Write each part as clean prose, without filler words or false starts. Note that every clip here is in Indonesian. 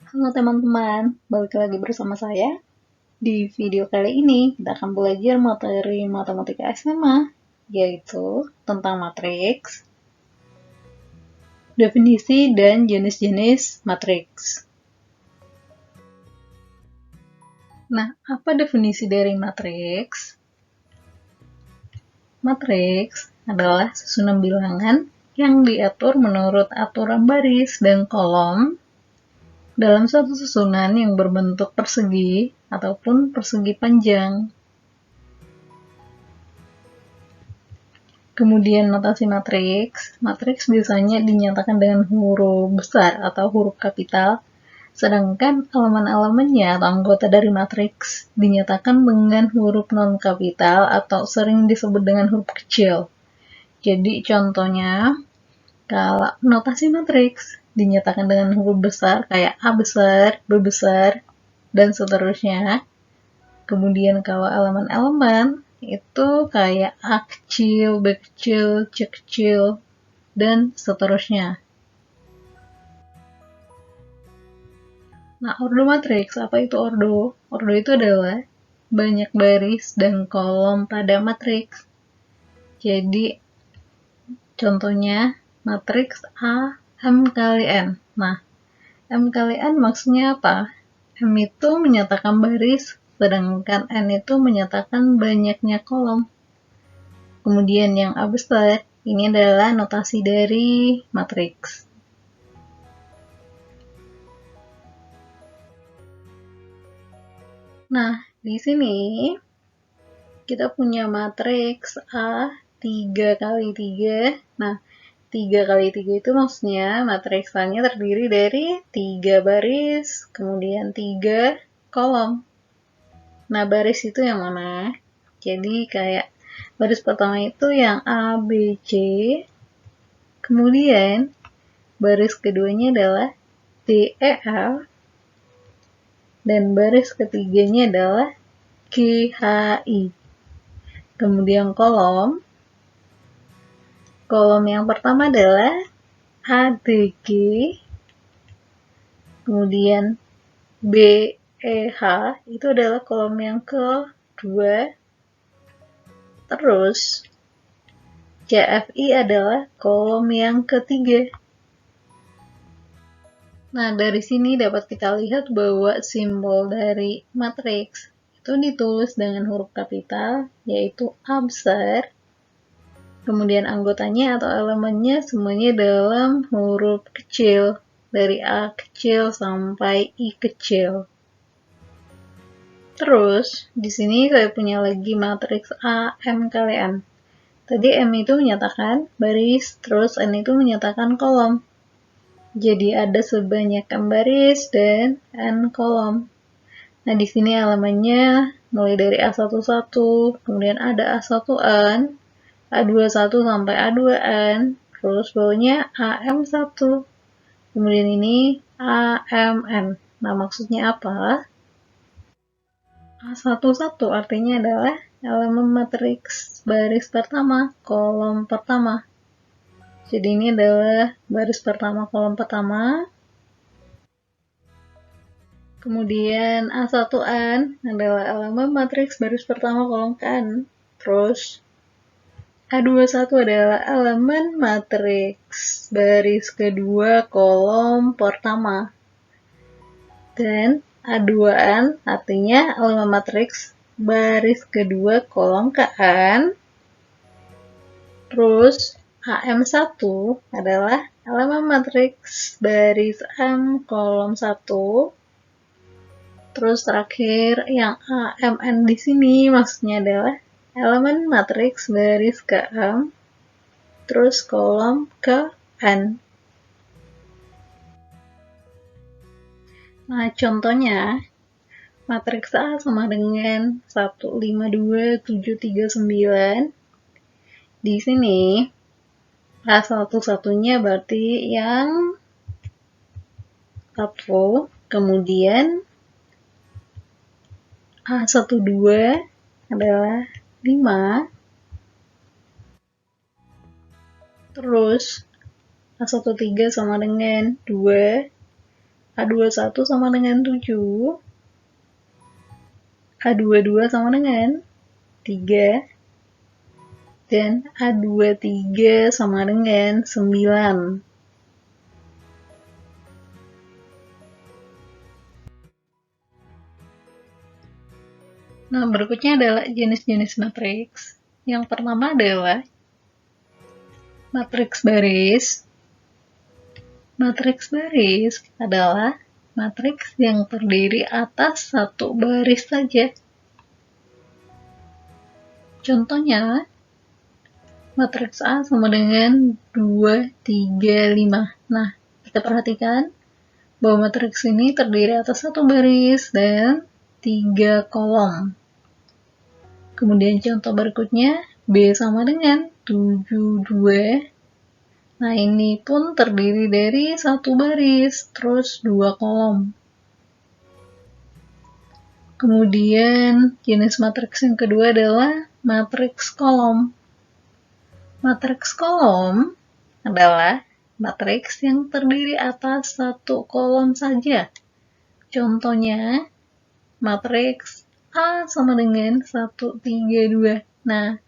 Halo teman-teman, balik lagi bersama saya. Di video kali ini, kita akan belajar materi matematika SMA, yaitu tentang matriks, definisi dan jenis-jenis matriks. Nah, apa definisi dari matriks? Matriks adalah susunan bilangan yang diatur menurut aturan baris dan kolom dalam suatu susunan yang berbentuk persegi ataupun persegi panjang. Kemudian notasi matriks. Matriks biasanya dinyatakan dengan huruf besar atau huruf kapital, sedangkan elemen-elemennya atau anggota dari matriks dinyatakan dengan huruf non-kapital atau sering disebut dengan huruf kecil. Jadi contohnya, kalau notasi matriks dinyatakan dengan huruf besar kayak A besar, B besar, dan seterusnya. Kemudian kalau elemen-elemen itu kayak A kecil, B kecil, C kecil, dan seterusnya. Nah, ordo matriks, apa itu ordo? Ordo itu adalah banyak baris dan kolom pada matriks. Jadi, contohnya matriks A, M kali N. Nah, M kali N maksudnya apa? M itu menyatakan baris, sedangkan N itu menyatakan banyaknya kolom. Kemudian yang A besar, ini adalah notasi dari matriks. Nah, di sini kita punya matriks A 3 kali 3. Nah, 3 kali 3 itu maksudnya matriks A-nya terdiri dari 3 baris, kemudian 3 kolom. Nah, baris itu yang mana? Jadi kayak baris pertama itu yang A, B, C. Kemudian baris keduanya adalah D, E, F. Dan baris ketiganya adalah G, H, I. Kemudian kolom yang pertama adalah A, D, G. Kemudian B, E, H itu adalah kolom yang kedua. Terus C, F, I adalah kolom yang ketiga. Nah, dari sini dapat kita lihat bahwa simbol dari matriks itu ditulis dengan huruf kapital, yaitu A besar. Kemudian anggotanya atau elemennya semuanya dalam huruf kecil, dari A kecil sampai I kecil. Terus, di sini saya punya lagi matriks A, M kali N. Tadi M itu menyatakan baris, terus N itu menyatakan kolom. Jadi ada sebanyak M baris dan N kolom. Nah, di sini elemennya mulai dari A11, kemudian ada A1N, A21 sampai A2N, terus bawahnya AM1. Kemudian ini AMN. Nah, maksudnya apa? A11 artinya adalah elemen matriks baris pertama, kolom pertama. Jadi ini adalah baris pertama, kolom pertama. Kemudian A1N adalah elemen matriks baris pertama, kolom N. Terus A21 adalah elemen matriks baris kedua, kolom pertama. Dan A2N artinya elemen matriks baris kedua, kolom ke N. Terus AM1 adalah elemen matriks baris M, kolom 1. Terus terakhir yang AMN di sini maksudnya adalah elemen matriks baris ke M, terus kolom ke N. Nah, contohnya matriks A sama dengan 152, 739. Di sini A1-1-nya berarti yang 1, kemudian A12 adalah 5, terus A13 sama dengan 2, A21 sama dengan 7, A22 sama dengan 3, dan A23 sama dengan 9. Nah, berikutnya adalah jenis-jenis matriks. Yang pertama adalah matriks baris. Matriks baris adalah matriks yang terdiri atas satu baris saja. Contohnya, matriks A sama dengan 2, 3, 5. Nah, kita perhatikan bahwa matriks ini terdiri atas satu baris dan 3 kolom. Kemudian contoh berikutnya, B sama dengan 7, 2. Nah, ini pun terdiri dari satu baris, terus 2 kolom. Kemudian, jenis matriks yang kedua adalah matriks kolom. Matriks kolom adalah matriks yang terdiri atas satu kolom saja. Contohnya, matriks A sama dengan 1, 3, 2. Nah,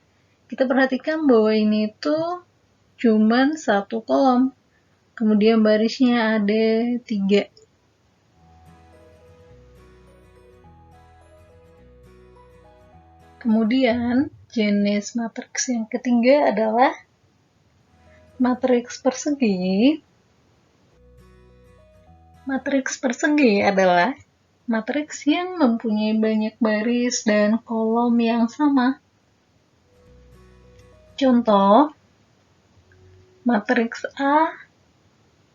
kita perhatikan bahwa ini tuh cuman satu kolom. Kemudian barisnya ada 3. Kemudian, jenis matriks yang ketiga adalah matriks persegi. Matriks persegi adalah matriks yang mempunyai banyak baris dan kolom yang sama. Contoh, matriks A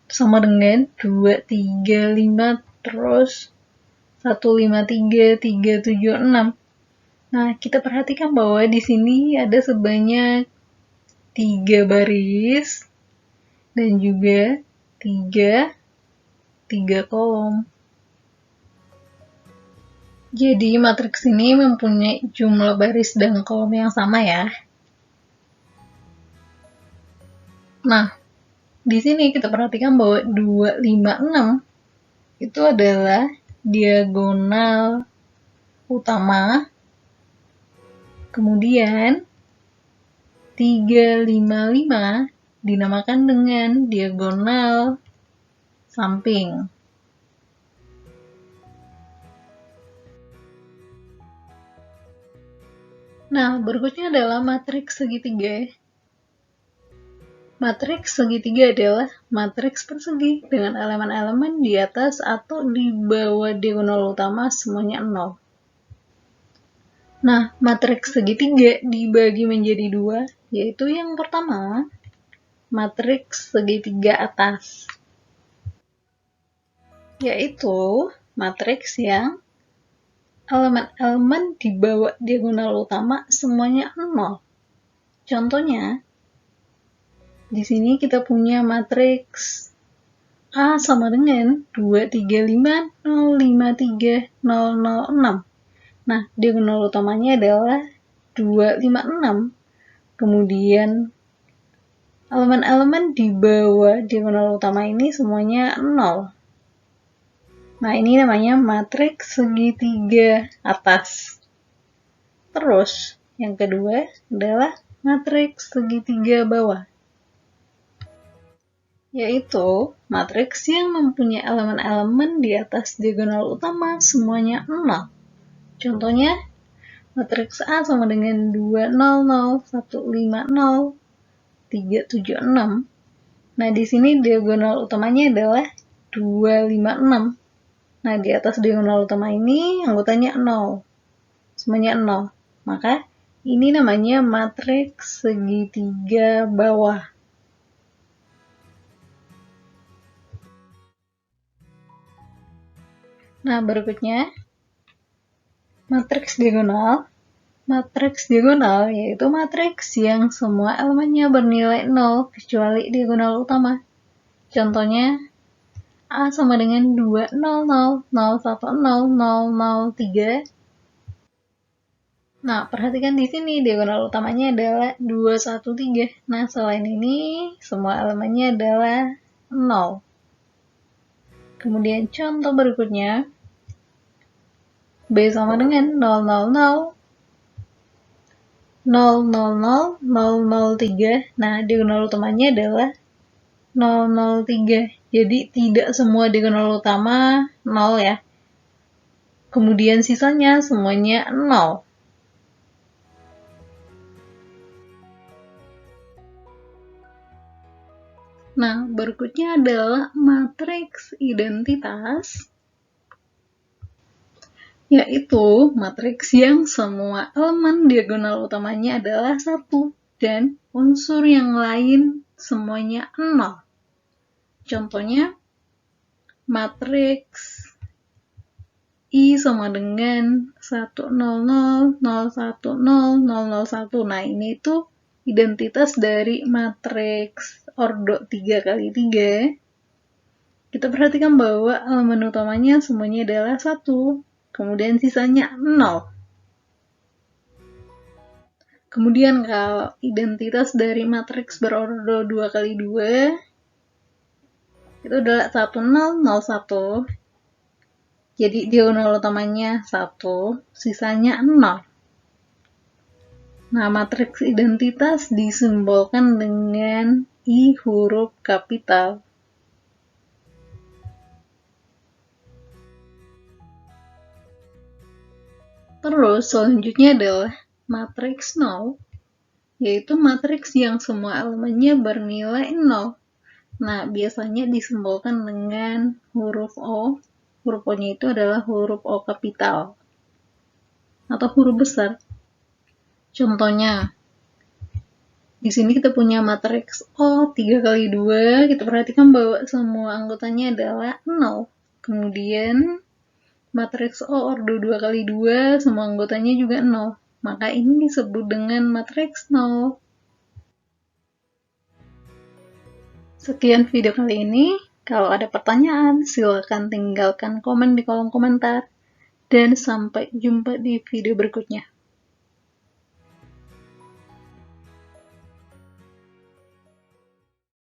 sama dengan 2, 3, 5, terus 1, 5, 3, 3, 7, 6. Nah, kita perhatikan bahwa di sini ada sebanyak 3 baris dan juga 3 kolom. Jadi, matriks ini mempunyai jumlah baris dan kolom yang sama ya. Nah, di sini kita perhatikan bahwa 2, 5, 6 itu adalah diagonal utama. Kemudian, 3, 5, 5 dinamakan dengan diagonal samping. Nah, berikutnya adalah matriks segitiga. Matriks segitiga adalah matriks persegi dengan elemen-elemen di atas atau di bawah diagonal utama semuanya 0. Nah, matriks segitiga dibagi menjadi 2, yaitu yang pertama, matriks segitiga atas, yaitu matriks yang elemen-elemen di bawah diagonal utama semuanya 0. Contohnya, di sini kita punya matriks A sama dengan 2, 3, 5, 0, 5, 3, 0, 0, 6. Nah, diagonal utamanya adalah 2, 5, 6. Kemudian, elemen-elemen di bawah diagonal utama ini semuanya 0. Nah, ini namanya matriks segitiga atas. Terus, yang kedua adalah matriks segitiga bawah, yaitu matriks yang mempunyai elemen-elemen di atas diagonal utama semuanya 0. Contohnya, matriks A sama dengan 2, 0, 0, 1, 5, 0, 3, 7, 6. Nah, di sini diagonal utamanya adalah 2, 5, 6. Nah, di atas diagonal utama ini anggotanya 0. Semuanya 0. Maka, ini namanya matriks segitiga bawah. Nah, berikutnya, matriks diagonal. Matriks diagonal yaitu matriks yang semua elemennya bernilai 0 kecuali diagonal utama. Contohnya, A sama dengan 2, 0, 0, 0, 1, 0, 0, 0, 3. Nah, perhatikan di sini diagonal utamanya adalah 2, 1, 3. Nah, selain ini, semua elemennya adalah 0. Kemudian contoh berikutnya, B sama dengan 000, 000, 003. Nah, diagonal utamanya adalah 003. Jadi tidak semua diagonal utama 0 ya. Kemudian sisanya semuanya 0. Nah, berikutnya adalah matriks identitas, yaitu matriks yang semua elemen diagonal utamanya adalah 1 dan unsur yang lain semuanya 0. Contohnya, matriks I sama dengan 100, 010, 001. Nah, ini itu identitas dari matriks ordo 3x3. Kita perhatikan bahwa elemen utamanya semuanya adalah 1, kemudian sisanya 0. Kemudian kalau identitas dari matriks berordo 2x2 itu adalah 1001. Jadi diagonal utamanya 1, sisanya 0. Nah, matriks identitas disimbolkan dengan I huruf kapital. Terus selanjutnya adalah matriks 0, yaitu matriks yang semua elemennya bernilai 0. Nah, biasanya disimbolkan dengan huruf O. Huruf O-nya itu adalah huruf O kapital atau huruf besar. Contohnya, di sini kita punya matriks O 3x2. Kita perhatikan bahwa semua anggotanya adalah 0. Kemudian matriks O ordo 2x2, semua anggotanya juga 0. Maka ini disebut dengan matriks 0. Sekian video kali ini. Kalau ada pertanyaan, silakan tinggalkan komen di kolom komentar. Dan sampai jumpa di video berikutnya.